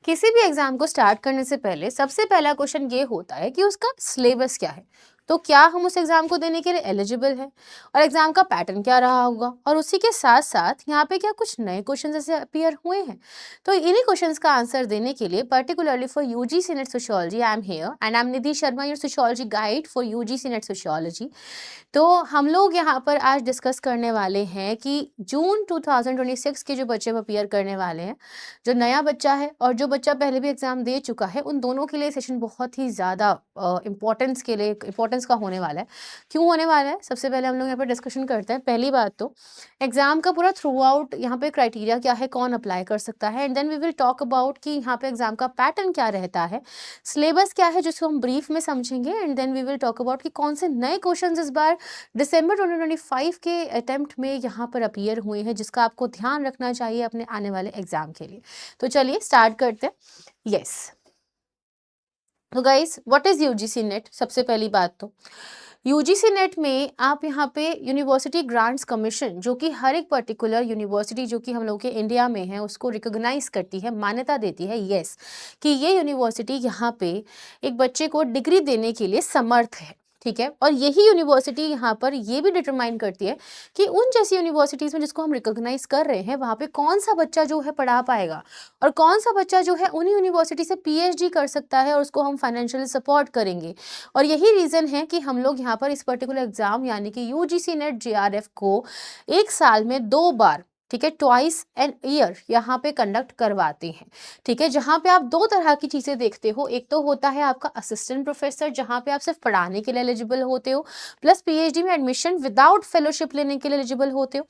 किसी भी एग्जाम को स्टार्ट करने से पहले सबसे पहला क्वेश्चन ये होता है कि उसका सिलेबस क्या है। तो क्या हम उस एग्जाम को देने के लिए एलिजिबल हैं, और एग्जाम का पैटर्न क्या रहा होगा, और उसी के साथ साथ यहाँ पे क्या कुछ नए क्वेश्चन ऐसे अपीयर हुए हैं। तो इन्हीं क्वेश्चंस का आंसर देने के लिए particularly for UGC net sociology I am here and I am Nidhi Sharma, your sociology guide for UGC net sociology. तो हम लोग यहाँ पर आज डिस्कस करने वाले हैं कि जून 2026 के जो बच्चे अपीयर करने वाले हैं, जो नया बच्चा है और जो बच्चा पहले भी एग्जाम दे चुका है, उन दोनों के लिए सेशन बहुत ही ज़्यादा इम्पोर्टेंस का होने वाला है। क्यों होने वाला है, सबसे पहले हम लोग यहाँ पर डिस्कशन करते हैं। पहली बात तो एग्जाम का पूरा थ्रू आउट यहाँ पे क्राइटेरिया क्या है, कौन अप्लाई कर सकता है, and then we will talk about कि यहाँ पे एग्जाम का पैटर्न क्या रहता है, सिलेबस क्या है जिसको हम ब्रीफ में समझेंगे, and then we will talk about कि कौन से नए क्वेश्चंस इस बार दिसंबर 2025 के अटेम्प्ट में यहाँ पर अपीयर हुए हैं, जिसका आपको ध्यान रखना चाहिए अपने आने वाले एग्जाम के लिए। तो चलिए स्टार्ट करते हैं। यस, तो guys what is UGC net. सबसे पहली बात तो यूजीसी नेट में आप यहाँ पे यूनिवर्सिटी ग्रांट्स कमीशन, जो कि हर एक पर्टिकुलर यूनिवर्सिटी जो कि हम लोग के इंडिया में है उसको रिकॉग्नाइज करती है, मान्यता देती है, यस, कि ये यूनिवर्सिटी यहाँ पे एक बच्चे को डिग्री देने के लिए समर्थ है। ठीक है, और यही यूनिवर्सिटी यहाँ पर ये भी डिटरमाइन करती है कि उन जैसी यूनिवर्सिटीज़ में जिसको हम रिकॉग्नाइज कर रहे हैं वहाँ पे कौन सा बच्चा जो है पढ़ा पाएगा, और कौन सा बच्चा जो है उन्हीं यूनिवर्सिटी से पीएचडी कर सकता है और उसको हम फाइनेंशियली सपोर्ट करेंगे। और यही रीज़न है कि हम लोग यहाँ पर इस पर्टिकुलर एग्जाम यानी कि यूजीसी नेट जेआरएफ को एक साल में 2 बार, ठीक है, ट्वाइस एन ईयर यहाँ पे कंडक्ट करवाते हैं। ठीक है, जहाँ पे आप दो तरह की चीज़ें देखते हो, एक तो होता है आपका असिस्टेंट प्रोफेसर जहाँ पे आप सिर्फ पढ़ाने के लिए एलिजिबल होते हो, प्लस पीएचडी में एडमिशन विदाउट फेलोशिप लेने के लिए एलिजिबल होते हो,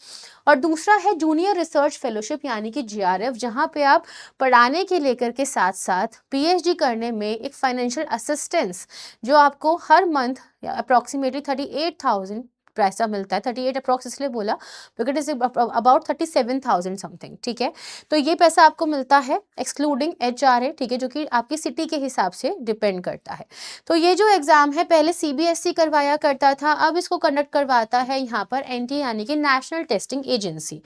और दूसरा है जूनियर रिसर्च फेलोशिप यानी कि जेआरएफ, जहाँ पे आप पढ़ाने के लेकर के साथ साथ पीएचडी करने में एक फाइनेंशियल असिस्टेंस जो आपको हर मंथ अप्रॉक्सीमेटली 38,000 पैसा मिलता है। 38 अप्रॉक्स इसलिए बोला because it is about 37,000 something. ठीक है, तो ये पैसा आपको मिलता है एक्सक्लूडिंग एचआरए, ठीक है, जो कि आपकी सिटी के हिसाब से डिपेंड करता है। तो ये जो एग्जाम है पहले सीबीएसई करवाया करता था, अब इसको कंडक्ट करवाता है यहाँ पर एनटीए यानी कि नेशनल टेस्टिंग एजेंसी।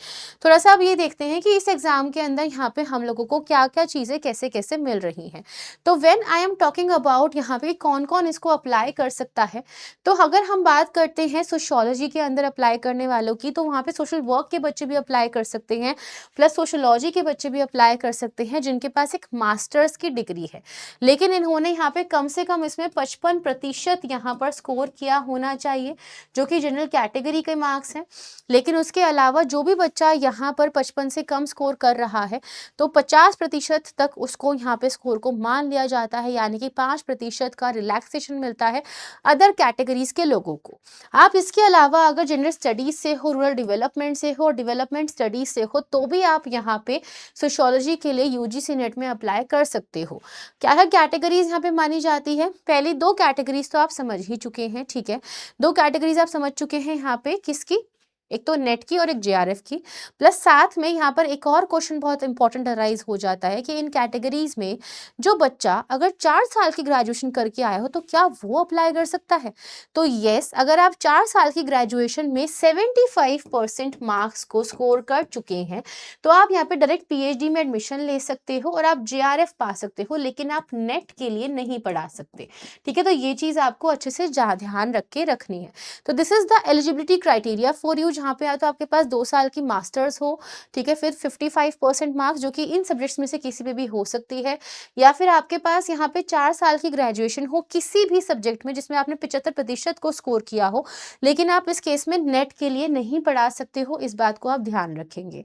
थोड़ा सा अब ये देखते हैं कि इस एग्जाम के अंदर यहाँ पे हम लोगों को क्या क्या चीज़ें कैसे कैसे मिल रही हैं। तो when I am talking about यहाँ पे कौन कौन इसको अप्लाई कर सकता है, तो अगर हम बात करते हैं सोशियोलॉजी के अंदर अप्लाई करने वालों की, तो वहाँ पे सोशल वर्क के बच्चे भी अप्लाई कर सकते हैं, प्लस सोशियोलॉजी के बच्चे भी अप्लाई कर सकते हैं जिनके पास एक मास्टर्स की डिग्री है, लेकिन इन्होंने यहाँ पे कम से कम इसमें 55% यहाँ पर स्कोर किया होना चाहिए, जो कि जनरल कैटेगरी के मार्क्स हैं। लेकिन उसके अलावा जो भी बच्चा यहाँ पर 55 से कम स्कोर कर रहा है, तो 50% तक उसको यहाँ पे स्कोर को मान लिया जाता है, यानी कि 5% का रिलैक्सेशन मिलता है अदर कैटेगरीज के लोगों को। आप इसके अलावा अगर जनरल स्टडीज से हो, रूरल डेवलपमेंट से हो, डेवलपमेंट स्टडीज से हो, तो भी आप यहाँ पे सोशियोलॉजी के लिए यूजीसी नेट में अप्लाई कर सकते हो। क्या है कैटेगरीज यहाँ पे मानी जाती है, पहली 2 कैटेगरीज तो आप समझ ही चुके हैं। ठीक है, 2 कैटेगरीज आप समझ चुके हैं यहाँ पे, किसकी, एक तो नेट की और एक जेआरएफ की, प्लस साथ में यहाँ पर एक और क्वेश्चन बहुत इंपॉर्टेंट अराइज हो जाता है कि इन कैटेगरीज में जो बच्चा अगर 4 साल की ग्रेजुएशन करके आया हो तो क्या वो अप्लाई कर सकता है। तो यस, अगर आप 4 साल की ग्रेजुएशन में 75% मार्क्स को स्कोर कर चुके हैं तो आप यहाँ पे डायरेक्ट पीएचडी में एडमिशन ले सकते हो और आप जेआरएफ पा सकते हो, लेकिन आप नेट के लिए नहीं पढ़ा सकते। ठीक है, तो ये चीज़ आपको अच्छे से ध्यान रख के रखनी है। तो this is the eligibility criteria for you, जहाँ पे या तो आपके पास 2 साल की मास्टर्स हो, ठीक है, फिर 55% मार्क्स जो कि इन सब्जेक्ट्स में से किसी पे भी हो सकती है, या फिर आपके पास यहाँ पे 4 साल की ग्रेजुएशन हो किसी भी सब्जेक्ट में जिसमें आपने 75% को स्कोर किया हो, लेकिन आप इस केस में नेट के लिए नहीं पढ़ा सकते हो। इस बात को आप ध्यान रखेंगे।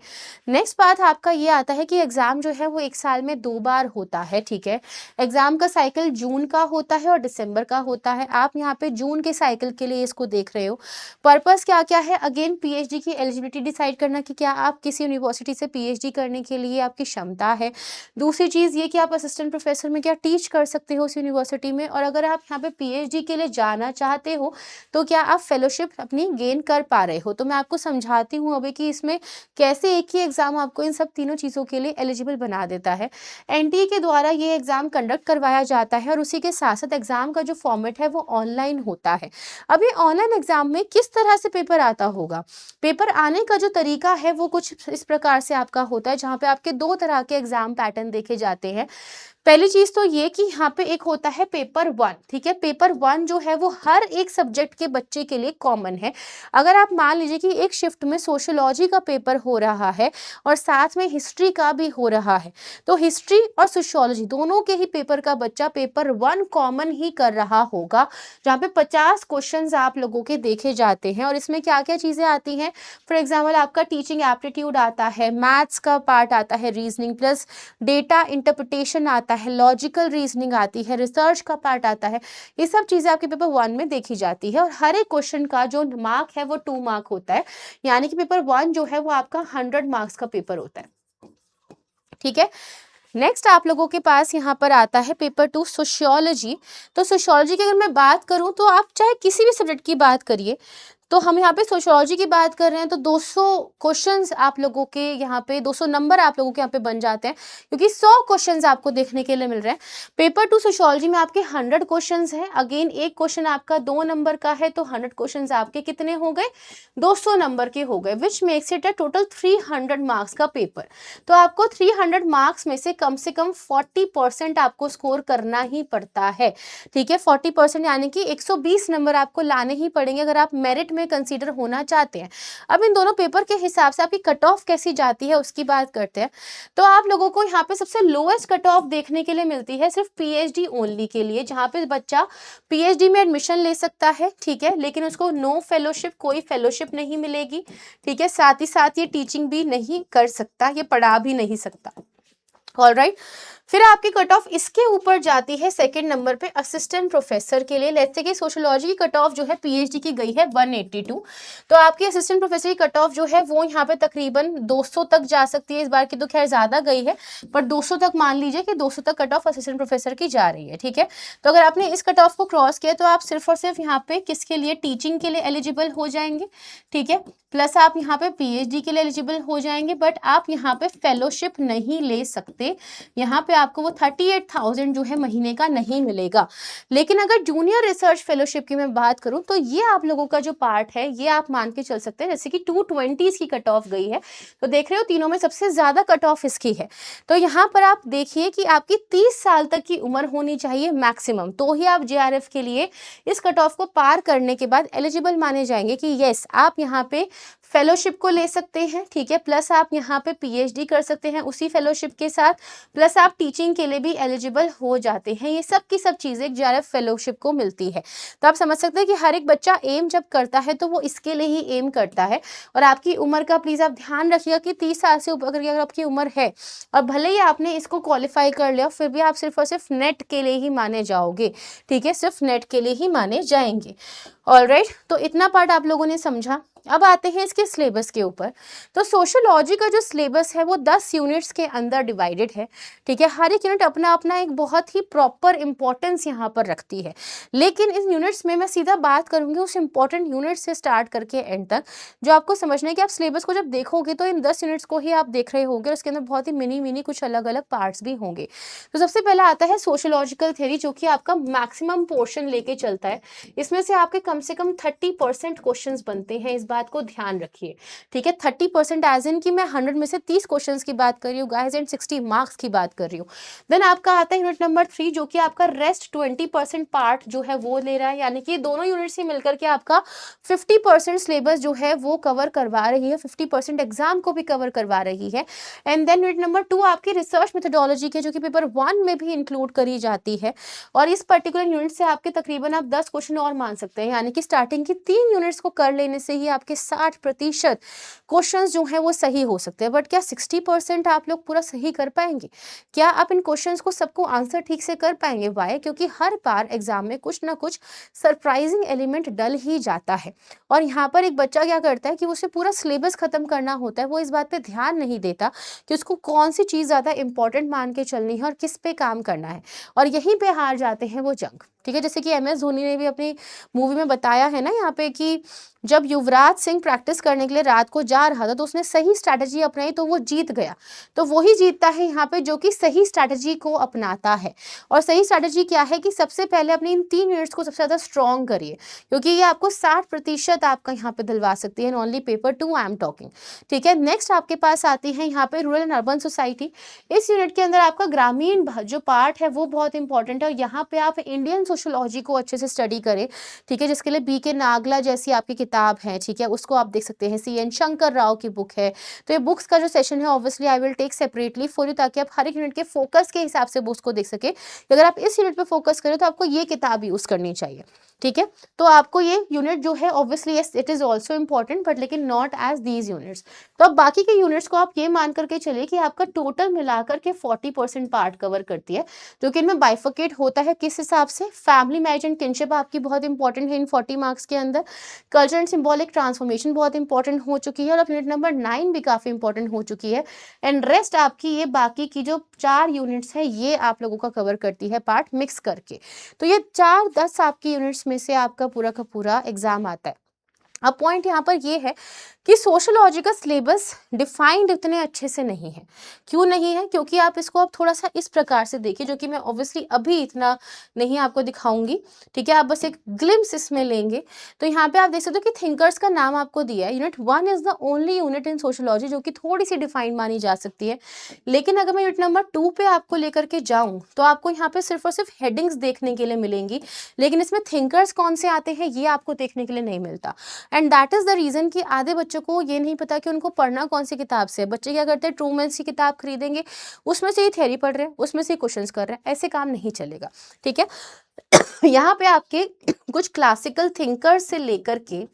नेक्स्ट बात आपका ये आता है कि एग्जाम जो है वो एक साल में 2 बार होता है। ठीक है, एग्जाम का साइकिल जून का होता है और दिसंबर का होता है। आप यहाँ पे जून के साइकिल के लिए इसको देख रहे हो। पर्पस क्या क्या है, अगेन पीएचडी की एलिजिबिलिटी डिसाइड करना कि क्या आप किसी यूनिवर्सिटी से पीएचडी करने के लिए आपकी क्षमता है। दूसरी चीज़ ये कि आप असिस्टेंट प्रोफेसर में क्या टीच कर सकते हो उस यूनिवर्सिटी में, और अगर आप यहाँ पे पीएचडी के लिए जाना चाहते हो तो क्या आप फेलोशिप अपनी गेन कर पा रहे हो। तो मैं आपको समझाती हूँ अभी कि इसमें कैसे एक ही एग्जाम आपको इन सब तीनों चीज़ों के लिए एलिजिबल बना देता है। एनटीए के द्वारा ये एग्जाम कंडक्ट करवाया जाता है और उसी के साथ साथ एग्जाम का जो फॉर्मेट है वो ऑनलाइन होता है। अभी ऑनलाइन एग्जाम में किस तरह से पेपर आता होगा, पेपर आने का जो तरीका है वो कुछ इस प्रकार से आपका होता है, जहाँ पे आपके 2 तरह के एग्ज़ाम पैटर्न देखे जाते हैं। पहली चीज़ तो ये कि यहाँ पे एक होता है पेपर 1, ठीक है? पेपर 1 जो है वो हर एक सब्जेक्ट के बच्चे के लिए कॉमन है। अगर आप मान लीजिए कि एक शिफ्ट में सोशियोलॉजी का पेपर हो रहा है और साथ में हिस्ट्री का भी हो रहा है, तो हिस्ट्री और सोशियोलॉजी दोनों के ही पेपर का बच्चा पेपर 1 कॉमन ही कर रहा होगा, जहाँ पे 50 क्वेश्चंस आप लोगों के देखे जाते हैं। और इसमें क्या-क्या चीज़ें आती हैं? फॉर एग्ज़ाम्पल आपका टीचिंग एप्टीट्यूड आता है, मैथ्स का पार्ट आता है, रीजनिंग प्लस डेटा इंटरप्रिटेशन आता है, लॉजिकल रीजनिंग आती है, रिसर्च का पार्ट आता है। ये सब चीज़ें आपके पेपर 1 में देखी जाती है और हर एक क्वेश्चन का जो मार्क है वो 2 मार्क होता है, यानी कि पेपर 1 जो है वो आपका 100 मार्क्स का पेपर होता है। ठीक है? नेक्स्ट आप लोगों के पास यहाँ पर आता है पेपर 2 सोशियोलॉजी। तो सोशियोलॉजी की अगर मैं बात करूँ तो आप चाहे किसी भी सब्जेक्ट की बात करिए, तो हम यहाँ पे सोशियोलॉजी की बात कर रहे हैं तो 200 क्वेश्चंस आप लोगों के यहाँ पे 200 नंबर आप लोगों के यहाँ पे बन जाते हैं, क्योंकि 100 क्वेश्चंस आपको देखने के लिए मिल रहे हैं। पेपर 2 सोशियोलॉजी में आपके 100 क्वेश्चंस हैं। अगेन एक क्वेश्चन आपका 2 नंबर का है, तो 100 क्वेश्चंस आपके कितने हो गए? 200 नंबर के हो गए, which makes it a total 300 marks का पेपर। तो आपको 300 मार्क्स में से कम 40% आपको स्कोर करना ही पड़ता है। ठीक है, 40% यानी कि 120 नंबर आपको लाने ही पड़ेंगे अगर आप मेरिट में कंसीडर होना चाहते हैं। अब इन दोनों पेपर के हिसाब से आपकी कट ऑफ कैसी जाती है उसकी बात करते हैं। तो आप लोगों को यहाँ पे सबसे लोएस्ट कट ऑफ देखने के लिए मिलती है सिर्फ पीएचडी ओनली के लिए, जहाँ पे बच्चा पीएचडी में एडमिशन ले सकता है, ठीक है, लेकिन उसको नो फेलोशिप, कोई फेलोशिप नहीं मिलेगी, ठीक है। साथ ही साथ ये टीचिंग भी नहीं कर सकता, ये पढ़ा भी नहीं सकता। ऑलराइट, फिर आपकी कट ऑफ इसके ऊपर जाती है सेकंड नंबर पे असिस्टेंट प्रोफेसर के लिए। लेट्स से कि सोशियोलॉजी की कट ऑफ जो है पीएचडी की गई है 182, तो आपकी असिस्टेंट प्रोफेसर की कट ऑफ जो है वो यहाँ पे तकरीबन 200 तक जा सकती है। इस बार की तो खैर ज़्यादा गई है, पर 200 तक मान लीजिए कि 200 तक कट ऑफ असिस्टेंट प्रोफेसर की जा रही है, ठीक है। तो अगर आपने इस कट ऑफ को क्रॉस किया तो आप सिर्फ और सिर्फ यहाँ पे किसके लिए, टीचिंग के लिए एलिजिबल हो जाएंगे, ठीक है, प्लस आप यहाँ पे पीएचडी के लिए एलिजिबल हो जाएंगे, बट आप यहाँ पे फेलोशिप नहीं ले सकते। यहाँ पे आपको वो 38,000 जो है महीने का नहीं मिलेगा। लेकिन अगर जूनियर रिसर्च फेलोशिप की मैं बात करूँ तो ये आप लोगों का जो पार्ट है ये आप मान के चल सकते हैं, जैसे कि 220 की कट ऑफ गई है, तो देख रहे हो तीनों में सबसे ज़्यादा कट ऑफ इसकी है। तो यहाँ पर आप देखिए कि आपकी 30 साल तक की उम्र होनी चाहिए मैक्सिमम, तो ही आप जेआरएफ के लिए इस कट ऑफ को पार करने के बाद एलिजिबल माने जाएंगे कि येस आप यहाँ पे फेलोशिप को ले सकते हैं, ठीक है, प्लस आप यहाँ पे पीएचडी कर सकते हैं उसी फेलोशिप के साथ, प्लस आप टीचिंग के लिए भी एलिजिबल हो जाते हैं। ये सब की सब चीज़ें जेआरएफ फेलोशिप को मिलती है। तो आप समझ सकते हैं कि हर एक बच्चा एम जब करता है तो वो इसके लिए ही एम करता है। और आपकी उम्र का प्लीज़ आप ध्यान रखिएगा कि 30 साल से ऊपर अगर आपकी उम्र है और भले ही आपने इसको क्वालिफाई कर लिया, फिर भी आप सिर्फ और सिर्फ नेट के लिए ही माने जाओगे, ठीक है, सिर्फ नेट के लिए ही माने जाएंगे। ऑलराइट, तो इतना पार्ट आप लोगों ने समझा। अब आते हैं इसके सिलेबस के ऊपर। तो सोशियोलॉजी का जो सिलेबस है वो 10 यूनिट्स के अंदर डिवाइडेड है, ठीक है। हर एक यूनिट अपना अपना एक बहुत ही प्रॉपर इंपॉर्टेंस यहाँ पर रखती है, लेकिन इन यूनिट्स में मैं सीधा बात करूँगी उस इंपॉर्टेंट यूनिट से स्टार्ट करके एंड तक, जो आपको समझना है कि आप सिलेबस को जब देखोगे तो इन 10 यूनिट्स को ही आप देख रहे होंगे और उसके अंदर बहुत ही मिनी कुछ अलग अलग पार्ट्स भी होंगे। तो सबसे पहला आता है सोशियोलॉजिकल थ्योरी, जो कि आपका मैक्सिमम पोर्शन लेके चलता है। इसमें से आपके कम से कम 30% क्वेश्चंस बनते हैं, इस बात को ध्यान रखिए, ठीक है। 30% एज इन कि मैं 100 में से 30 क्वेश्चंस की बात कर रही हूँ गाइस, एंड 60 मार्क्स की बात कर रही हूँ। देन आपका आता है यूनिट नंबर 3, जो कि आपका रेस्ट 20% पार्ट जो है वो ले रहा है, यानी कि दोनों यूनिट से मिलकर के आपका 50% सिलेबस जो है वो कवर करवा रही है, 50% एग्जाम को भी कवर करवा रही है। एंड देन यूनिट नंबर 2 आपकी रिसर्च मेथोडोलॉजी के, जो कि पेपर 1 में भी इंक्लूड करी जाती है, और इस पर्टिकुलर यूनिट से आपके तकरीबन आप 10 क्वेश्चन और मान सकते हैं, यानी कि स्टार्टिंग की 3 यूनिट्स को कर लेने से ही आपके 60% क्वेश्चंस जो हैं वो सही हो सकते हैं। बट क्या 60% आप लोग पूरा सही कर पाएंगे? क्या आप इन क्वेश्चंस को सबको आंसर ठीक से कर पाएंगे? वाई? क्योंकि हर बार एग्जाम में कुछ ना कुछ सरप्राइजिंग एलिमेंट डल ही जाता है, और यहाँ पर एक बच्चा क्या करता है कि उसे पूरा सिलेबस खत्म करना होता है, वो इस बात पे ध्यान नहीं देता कि उसको कौन सी चीज़ ज़्यादा इंपॉर्टेंट मान के चलनी है और किस पे काम करना है, और यहीं पे हार जाते हैं वो जंग, ठीक है। जैसे कि MS धोनी ने भी अपनी मूवी में बताया है ना यहाँ पे कि जब युवराज सिंह प्रैक्टिस करने के लिए रात को जा रहा था तो उसने सही स्ट्रैटेजी अपनाई तो वो जीत गया। तो वही जीतता है यहाँ पे जो कि सही स्ट्रैटेजी को अपनाता है। और सही स्ट्रैटेजी क्या है कि सबसे पहले अपनी इन 3 यूनिट्स को सबसे ज़्यादा स्ट्रॉन्ग करिए, क्योंकि ये आपको 60% आपका यहाँ पे दिलवा सकती है। Only paper 2 I am talking, ठीक है। नेक्स्ट आपके पास आती है यहाँ पे रूरल एंड अर्बन सोसाइटी। इस यूनिट के अंदर आपका ग्रामीण जो पार्ट है वो बहुत इंपॉर्टेंट है, और यहाँ पे आप इंडियन सोशोलॉजी को अच्छे से स्टडी करें, ठीक है, जिसके लिए BK नागला जैसी आपकी किताब है, ठीक है, उसको आप देख सकते हैं। CN शंकर राव की बुक है। तो ये बुक्स का जो सेशन है obviously I will take separately for you, ताकि आप हर एक यूनिट के फोकस के हिसाब से बुक्स को देख सके। अगर आप इस यूनिट पे फोकस करें तो आपको ये किताब यूज करनी चाहिए, ठीक है। तो आपको ये यूनिट जो है obviously yes it is also important, but लेकिन नॉट एज दीज यूनिट्स। तो अब बाकी के यूनिट्स को आप ये मान करके चलिए कि आपका टोटल मिलाकर के 40% पार्ट कवर करती है, जो कि इनमें बाइफिकेट होता है किस हिसाब से। फैमिली मैरिज एंड किनशिप आपकी बहुत इंपॉर्टेंट है इन 40 मार्क्स के अंदर। कल्चर एंड सिंबॉलिक ट्रांसफॉर्मेशन बहुत इंपॉर्टेंट हो चुकी है, और अब यूनिट नंबर 9 भी काफी इंपॉर्टेंट हो चुकी है। एंड रेस्ट आपकी ये बाकी की जो 4 यूनिट्स है ये आप लोगों का कवर करती है पार्ट मिक्स करके। तो ये 4-10 आपकी यूनिट्स में से आपका पूरा का पूरा एग्जाम आता है। अब पॉइंट यहाँ पर ये है कि सोशियोलॉजी का सिलेबस डिफाइंड इतने अच्छे से नहीं है। क्यों नहीं है? क्योंकि आप इसको आप थोड़ा सा इस प्रकार से देखिए, जो कि मैं ऑब्वियसली अभी इतना नहीं आपको दिखाऊंगी, ठीक है, आप बस एक ग्लिम्स इसमें लेंगे। तो यहाँ पे आप देख सकते हो कि थिंकर्स का नाम आपको दिया है। Unit 1 is the only unit in sociology जो कि थोड़ी सी डिफाइंड मानी जा सकती है। लेकिन अगर मैं यूनिट नंबर 2 पे आपको लेकर के जाऊँ तो आपको यहाँ पे सिर्फ और सिर्फ हेडिंग्स देखने के लिए मिलेंगी, लेकिन इसमें थिंकर्स कौन से आते हैं ये आपको देखने के लिए नहीं मिलता। And that is the reason कि आधे बच्चों को ये नहीं पता कि उनको पढ़ना कौन सी किताब से है। बच्चे क्या करते हैं, ट्रूमैन्स की किताब खरीदेंगे, उसमें से ही थ्योरी पढ़ रहे हैं, उसमें से क्वेश्चंस कर रहे हैं। ऐसे काम नहीं चलेगा, ठीक है। यहाँ पे आपके कुछ क्लासिकल थिंकर्स से लेकर के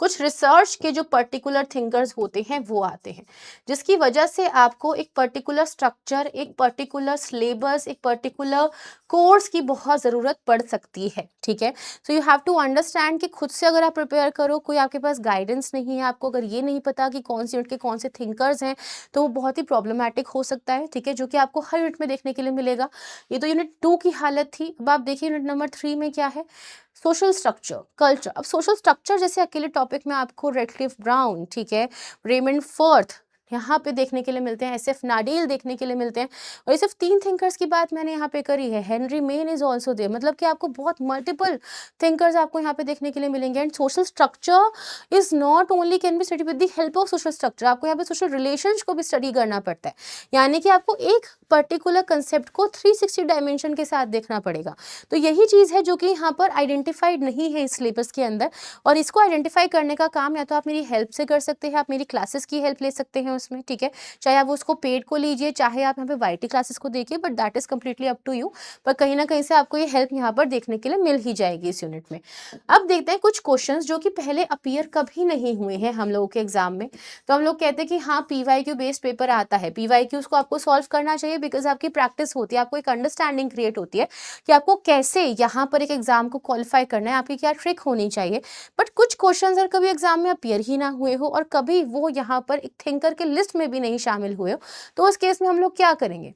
कुछ रिसर्च के जो पर्टिकुलर थिंकर्स होते हैं वो आते हैं, जिसकी वजह से आपको एक पर्टिकुलर स्ट्रक्चर, एक पर्टिकुलर सिलेबस, एक पर्टिकुलर कोर्स की बहुत ज़रूरत पड़ सकती है, ठीक है। So you have to understand कि खुद से अगर आप प्रिपेयर करो, कोई आपके पास गाइडेंस नहीं है, आपको अगर ये नहीं पता कि कौन सी यूनिट के कौन से थिंकर्स हैं, तो वो बहुत ही प्रॉब्लमैटिक हो सकता है, ठीक है, जो कि आपको हर यूनिट में देखने के लिए मिलेगा। ये तो यूनिट 2 की हालत थी। अब आप देखिए यूनिट नंबर 3 में क्या है, सोशल स्ट्रक्चर, कल्चर। अब सोशल स्ट्रक्चर जैसे अकेले टॉपिक में आपको रेडक्लिफ ब्राउन, ठीक है, रेमंड फर्थ यहाँ पे देखने के लिए मिलते हैं, SF नाडील देखने के लिए मिलते हैं। और ये सिर्फ 3 थिंकर्स की बात मैंने यहाँ पे करी है। Henry Maine is also there, मतलब कि आपको बहुत मल्टीपल थिंकर्स आपको यहाँ पे देखने के लिए मिलेंगे। And social structure is not only can be study with the help of social structure, आपको यहाँ पे सोशल रिलेशंस को भी स्टडी करना पड़ता है। यानी कि आपको एक पर्टिकुलर कंसेप्ट को 360 डायमेंशन के साथ देखना पड़ेगा। तो यही चीज़ है जो कि यहाँ पर आइडेंटिफाइड नहीं है इस सिलेबस के अंदर। और इसको आइडेंटिफाई करने का काम या तो आप मेरी हेल्प से कर सकते हैं, आप मेरी क्लासेस की हेल्प ले सकते हैं उसमें, ठीक है। चाहे आप उसको पेड को लीजिए, चाहे आप यहाँ पे YT क्लासेस को देखिए, but that is completely up to you. पर कहीं ना कहीं से आपको ये हेल्प यहाँ पर देखने के लिए मिल ही जाएगी इस यूनिट में। अब देखते हैं कुछ क्वेश्चंस जो कि पहले अपीयर कभी नहीं हुए हैं हम लोगों के एग्जाम में। तो हम लोग कहते हैं कि हाँ PYQ बेस्ड पेपर आता है, PYQs को आपको सॉल्व करना चाहिए, बिकॉज आपकी प्रैक्टिस होती है, आपको एक अंडरस्टैंडिंग क्रिएट होती है कि आपको कैसे यहाँ पर एक एग्जाम को क्वालिफाई करना है, आपकी क्या ट्रिक होनी चाहिए। बट कुछ क्वेश्चंस अगर कभी एग्जाम में अपीयर ही ना हुए हो और कभी वो यहाँ पर एक थिंकर के लिस्ट में भी नहीं शामिल हुए हो, तो उस केस में हम लोग क्या करेंगे?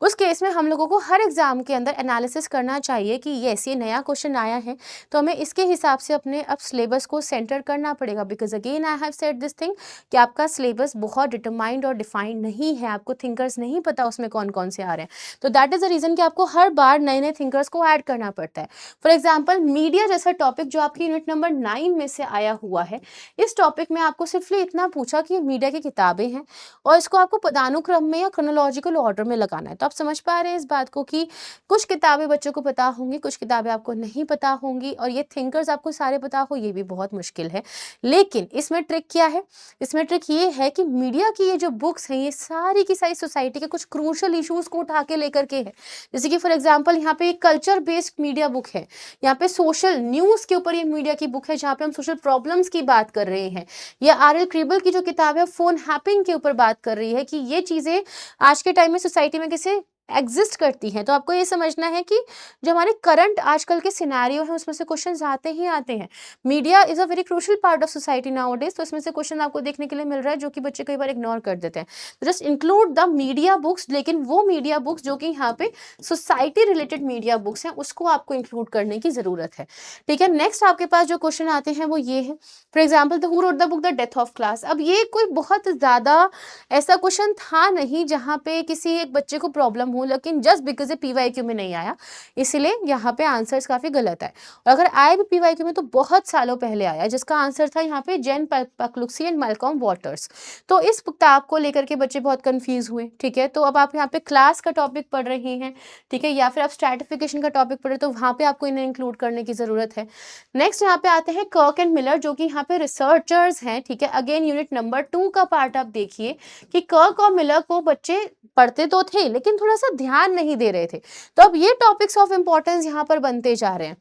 उस केस में हम लोगों को हर एग्जाम के अंदर एनालिसिस करना चाहिए कि यस ये नया क्वेश्चन आया है, तो हमें इसके हिसाब से अपने अब सिलेबस को सेंटर करना पड़ेगा। Because again I have said this thing कि आपका सिलेबस बहुत डिटरमाइंड और डिफाइंड नहीं है, आपको थिंकर्स नहीं पता उसमें कौन कौन से आ रहे हैं। तो दैट इज द रीजन कि आपको हर बार नए नए थिंकर्स को ऐड करना पड़ता है। फॉर एग्जाम्पल मीडिया जैसा टॉपिक जो आपकी यूनिट नंबर 9 में से आया हुआ है, इस टॉपिक में आपको सिर्फली इतना पूछा कि ये मीडिया की किताबें हैं और इसको आपको पदानुक्रम में या क्रोनोलॉजिकल ऑर्डर में लगाना है। तो आप समझ पा रहे हैं इस बात को कि कुछ किताबें बच्चों को पता होंगी, कुछ किताबें आपको नहीं पता होंगी, और ये थिंकर्स आपको सारे पता हो ये भी बहुत मुश्किल है। लेकिन इसमें ट्रिक क्या है? इसमें ट्रिक ये है कि मीडिया की ये जो बुक्स हैं ये सारी की सारी सोसाइटी के कुछ क्रूशल इश्यूज को उठा के लेकर के है। जैसे कि फॉर एग्जाम्पल यहाँ पे एक कल्चर बेस्ड मीडिया बुक है, यहाँ पे सोशल न्यूज के ऊपर ये मीडिया की बुक है जहाँ पे हम सोशल प्रॉब्लम्स की बात कर रहे हैं। या RL क्रीबल की जो किताब है फोन हैपिंग के ऊपर बात कर रही है कि ये चीजें आज के टाइम में सोसाइटी में कैसे एग्जिस्ट करती हैं। तो आपको ये समझना है कि जो हमारे करंट आजकल के सिनेरियो हैं उसमें से क्वेश्चंस आते ही आते हैं। Media is a very crucial part of society nowadays, तो इसमें से क्वेश्चन आपको देखने के लिए मिल रहा है जो कि बच्चे कई बार इग्नोर कर देते हैं। तो just include the media books, लेकिन वो मीडिया बुक्स जो कि यहाँ पे सोसाइटी रिलेटेड मीडिया बुक्स हैं उसको आपको इंक्लूड करने की ज़रूरत है। ठीक है, नेक्स्ट आपके पास जो क्वेश्चन आते हैं वो ये है, for example the who wrote the book the death of class. अब ये कोई बहुत ज़्यादा ऐसा क्वेश्चन था नहीं जहाँ पे किसी एक बच्चे को प्रॉब्लम हो, लेकिन जस्ट बिकॉज ये पीवाईक्यू में नहीं आया इसीलिए यहाँ पे आंसर्स काफ़ी गलत है। और अगर आए भी पीवाईक्यू में तो बहुत सालों पहले आया, जिसका आंसर था यहाँ पे जेन पकलुक्सी एंड मैल्कॉम वाटर्स। तो इस किताब को लेकर के बच्चे बहुत कंफ्यूज हुए। ठीक है, तो अब आप यहाँ पे क्लास का टॉपिक पढ़ रहे हैं, ठीक है, या फिर आप स्ट्रैटिफिकेशन का टॉपिक पढ़ रहे हो तो वहाँ पे आपको इन्हें इंक्लूड करने की ज़रूरत है। नेक्स्ट यहाँ पे आते हैं कर्क एंड मिलर जो कि यहाँ पे रिसर्चर्स हैं। ठीक है, अगेन यूनिट नंबर 2 का पार्ट आप देखिए कि कर्क और मिलर को बच्चे पढ़ते तो थे लेकिन थोड़ा सा ध्यान नहीं दे रहे थे। तो अब ये टॉपिक्स ऑफ इंपॉर्टेंस यहाँ पर बनते जा रहे हैं।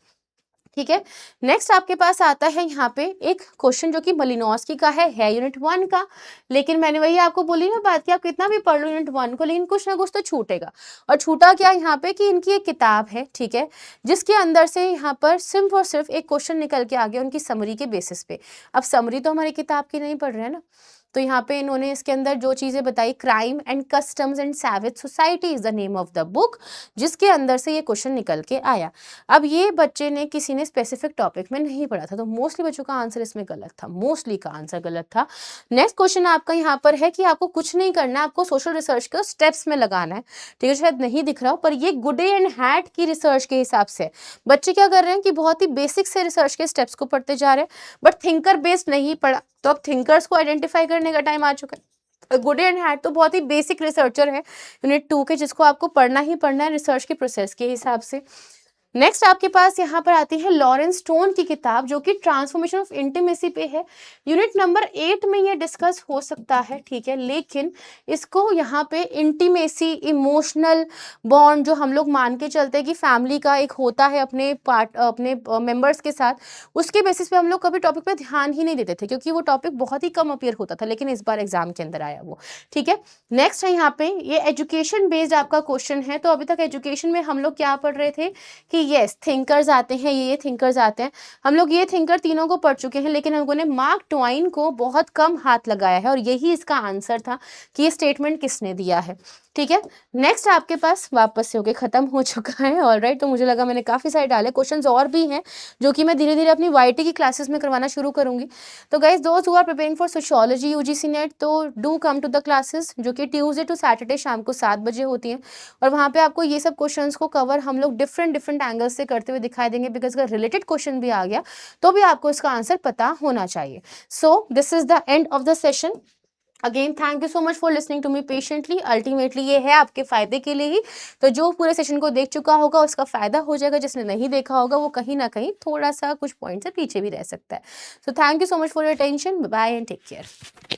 ठीक है, नेक्स्ट आपके पास आता है यहाँ पे एक क्वेश्चन जो कि मलिनोस्की का है यूनिट 1 का, लेकिन मैंने वही आपको बोली ना बात कि आप कितना भी पढ़ लो यूनिट 1 को, लेकिन कुछ ना कुछ तो छूटेगा। और छूटा क्या यहाँ पे कि इनकी एक किताब है, ठीक है, जिसके अंदर से यहाँ पर सिर्फ और सिर्फ एक क्वेश्चन निकल के आ गया उनकी समरी के बेसिस पे। अब समरी तो हमारी किताब की नहीं पढ़ रहे हैं ना, तो यहाँ पे इन्होंने इसके अंदर जो चीज़ें बताई, crime and customs and savage society is the name of the book, जिसके अंदर से ये क्वेश्चन निकल के आया। अब ये बच्चे ने किसी ने स्पेसिफिक टॉपिक में नहीं पढ़ा था, तो मोस्टली बच्चों का आंसर इसमें गलत था, मोस्टली का आंसर गलत था। नेक्स्ट क्वेश्चन आपका यहाँ पर है कि आपको कुछ नहीं करना है, आपको सोशल रिसर्च को स्टेप्स में लगाना है। ठीक है, शायद नहीं दिख रहा हो पर ये गुडे एंड हैट की रिसर्च के हिसाब से बच्चे क्या कर रहे हैं कि बहुत ही बेसिक से रिसर्च के स्टेप्स को पढ़ते जा रहे हैं, बट थिंकर बेस्ड नहीं पढ़ा। तो अब थिंकर्स को आइडेंटिफाई करने का टाइम आ चुका है। गुड एंड हैट तो बहुत ही बेसिक रिसर्चर है यूनिट 2 के, जिसको आपको पढ़ना ही पढ़ना है रिसर्च के प्रोसेस के हिसाब से। नेक्स्ट आपके पास यहाँ पर आती है लॉरेंस स्टोन की किताब जो कि ट्रांसफॉर्मेशन ऑफ इंटीमेसी पे है। यूनिट नंबर 8 में ये डिस्कस हो सकता है, ठीक है, लेकिन इसको यहाँ पे इंटीमेसी, इमोशनल बॉन्ड जो हम लोग मान के चलते हैं कि फैमिली का एक होता है अपने मेंबर्स के साथ, उसके बेसिस पे हम लोग कभी टॉपिक पे ध्यान ही नहीं देते थे क्योंकि वो टॉपिक बहुत ही कम अपीयर होता था, लेकिन इस बार एग्जाम के अंदर आया वो। ठीक है, नेक्स्ट है यहाँ पे ये एजुकेशन बेस्ड आपका क्वेश्चन है। तो अभी तक एजुकेशन में हम लोग क्या पढ़ रहे थे कि यस थिंकर्स आते हैं, ये थिंकर्स आते हैं, हम लोग ये थिंकर तीनों को पढ़ चुके हैं, लेकिन हम लोगों ने मार्क ट्वाइन को बहुत कम हाथ लगाया है और यही इसका आंसर था कि ये स्टेटमेंट किसने दिया है। ठीक है, नेक्स्ट आपके पास वापस से होके खत्म हो चुका है। ऑलराइट, तो मुझे लगा मैंने काफ़ी सारे डाले, क्वेश्चंस और भी हैं जो कि मैं धीरे धीरे अपनी वाईटी की क्लासेस में करवाना शुरू करूंगी। तो गाइज दोस्त who are preparing for sociology UGC NET, तो do come to the classes जो कि ट्यूसडे टू सैटरडे शाम को 7 बजे होती हैं, और वहाँ पे आपको ये सब क्वेश्चंस को कवर हम लोग डिफरेंट एंगल्स से करते हुए दिखाई देंगे, बिकॉज अगर रिलेटेड क्वेश्चन भी आ गया तो भी आपको इसका आंसर पता होना चाहिए। So this is the end of the session. Again thank you so much for listening to me patiently. Ultimately ये है आपके फायदे के लिए ही, तो जो पूरे सेशन को देख चुका होगा उसका फायदा हो जाएगा, जिसने नहीं देखा होगा वो कहीं ना कहीं थोड़ा सा कुछ पॉइंट से पीछे भी रह सकता है। So thank you so much for your attention, bye and take care.